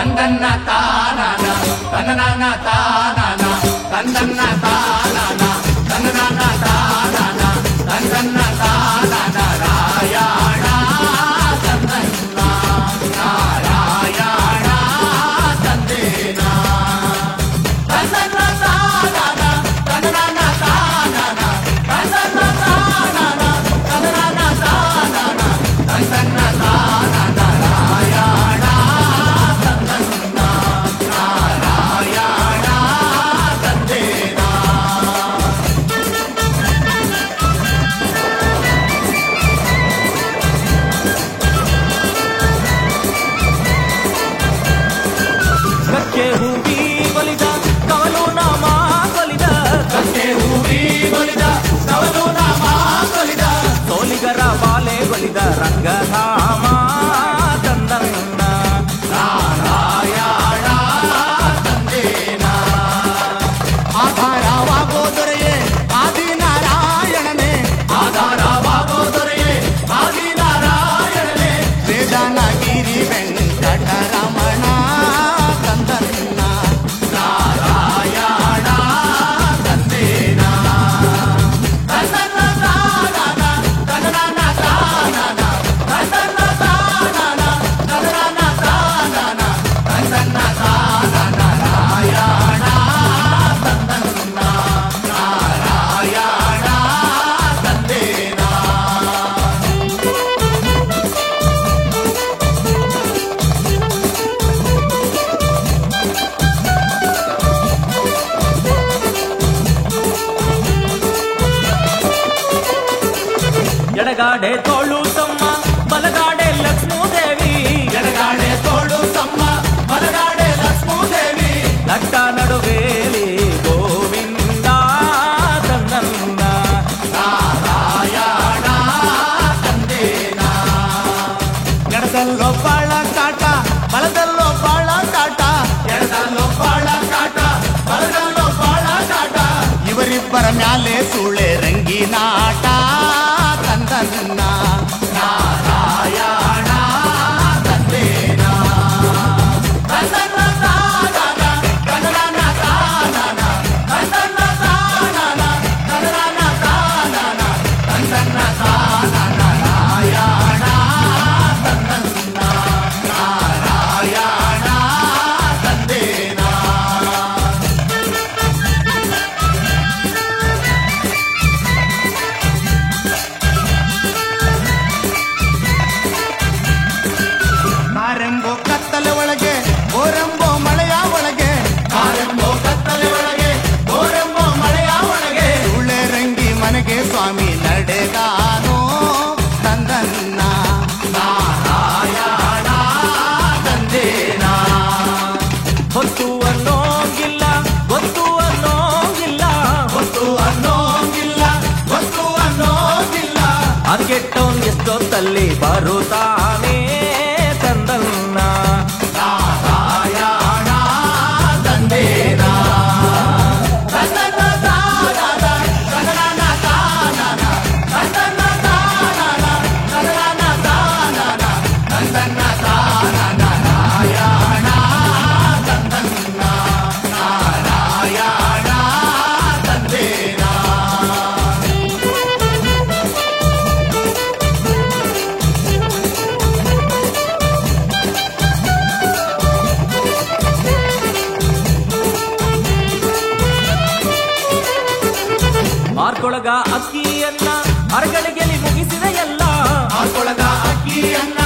ತಂದನ್ನ ತಾನನ ತನನನ ತಾನನ ತಂದನ್ನ ತಾನನ ತನನನ ತಾನನ ತಂದನ್ನ ತಾನನ ರಾಯಣ ತಂದನ್ನ ನಾರಾಯಣ ತಂದೇನ ತಂದನ್ನ ತಾನನ ತನನನ ತಾನನ ತಂದನ್ನ ತಾನನ ತನನನ ತಾನನ ತಂದನ್ನ ತಾನನ ರಾಯಣ ತಂದನ್ನ ನಾರಾಯಣ ತಂದೇನ ಕಕ್ಕೆ ಹೂವಿ ಬಲಿದ ಕವಲು ನಾಮ ಕೊಲಿದ ಕಕ್ಕೆ ಹೂವಿ ಬಲಿದ ಕವಲು ನಾಮ ಕೊಲಿದ ಸೋಲಿಗರ ಬಾಲೆ ಬಲಿದ ರಂಗಧಾಮ ತಂದನ್ನ ನಾರಾಯಣ ತಂದೇನ ಆಧಾರವಾಗೋ ದೊರೆಯೇ ಆದಿನಾರಾಯಣನೇ ಆಧಾರವಾಗೋ ದೊರೆಯೇ ಆದಿನಾರಾಯಣನೇ ವೇದನಗಿರಿ ವೆಂಕಟರಮಣ ತಂದನ್ನ ನಾರಾಯಣ ತಂದೇನ ತಂದನ್ನ ತಾನನ ತನನನ ತಾನನ ತಂದನ್ನ ತಾನನ ತನನನ ತಾನನ ತಂದನ್ನ ತಾನನ ನಾರಾಯಣ ತಂದನ್ನ ನಾರಾಯಣ ತಂದೇನ ಎಡಗಾಡೆ ತೋಳು ತಮ್ಮ ಬಲಗಾಡೆ ಲಕ್ಷ್ಮೀದೇವಿ ಎಡಗಾಡೆ ತೋಳು ತಮ್ಮ ಬಲಗಾಡೆ ಲಕ್ಷ್ಮೀದೇವಿ ನಟ್ಟ ನಡುವೇಲಿ ಗೋವಿಂದ ತಂದನ್ನ ನಾರಾಯಣ ತಂದೇನ ಎಡದಲ್ಲೋ ಬಾಳ ಕಾಟ ಬಲದಲ್ಲೋ ಬಾಳ ಕಾಟ ಎಡದಲ್ಲೋ ಬಾಳ ಕಾಟ ಬಲದಲ್ಲೋ ಬಾಳ ಕಾಟ ಇವರಿಬ್ಬರ ಮ್ಯಾಲೆ ಸೂಳೆ ರಂಗಿನಾಟ ತಂದನ್ನ ನಾರಾಯಣ ತಂದೇನ ತಂದನ್ನ ತಾನನ ತನನನ ತಾನನ ತಂದನ್ನ ತಾನನ ತನನನ ತಾನನ ತಂದನ್ನ ತಾನನ ನಾರಾಯಣ ತಂದನ್ನ ನಾರಾಯಣ ತಂದೇನ ಕಾರೆಂಬೋ ಕತ್ತಲೆ ಒಳಗೆ ಗೋರೆಂಬೋ ಮಳೆಯ ಒಳಗೆ ಕಾರೆಂಬೋ ಕತ್ತಲೆ ಒಳಗೆ ಗೋರೆಂಬೋ ಮಳೆಯ ಒಳಗೆ ಉಳ್ಳೆ ರಂಗಿ ಮನೆಗೆ ಸ್ವಾಮಿ ನಡೆದಾನೋ ತಂದನ್ನ ನಾರಾಯಣ ತಂದೇನ ಹೊತ್ತು ಅನ್ನೋಂಗಿಲ್ಲ ಗೊತ್ತು ಅನ್ನೋಂಗಿಲ್ಲ ಗೊತ್ತು ಅನ್ನೋಂಗಿಲ್ಲ ಗೊತ್ತು ಅನ್ನೋಂಗಿಲ್ಲ ಅದಕ್ಕೆಟ್ಟೋನ್ ಎಷ್ಟೊತ್ತಲ್ಲಿ ಬರುತ್ತಾನೆ ತಂದನ್ನ ನಾರಾಯಣ ತಂದೇನ ತಂದನ್ನ ತಾನನ ತನನನ ತಾನನ ತಂದನ್ನ ತಾನನ ತನನನ ತಾನನ ತಂದನ್ನ ತಾನನ ನಾರಾಯಣ ತಂದನ್ನ ನಾರಾಯಣ ತಂದೇನ ಮಾರ್ಕೊಳಗ ಅಕ್ಕಿಯನ್ನ ಅರಗಳಿಗೆಲಿ ಮುಗಿಸಿದ ಎಲ್ಲ ಆಕೊಳಗ ಅಕ್ಕಿಯನ್ನ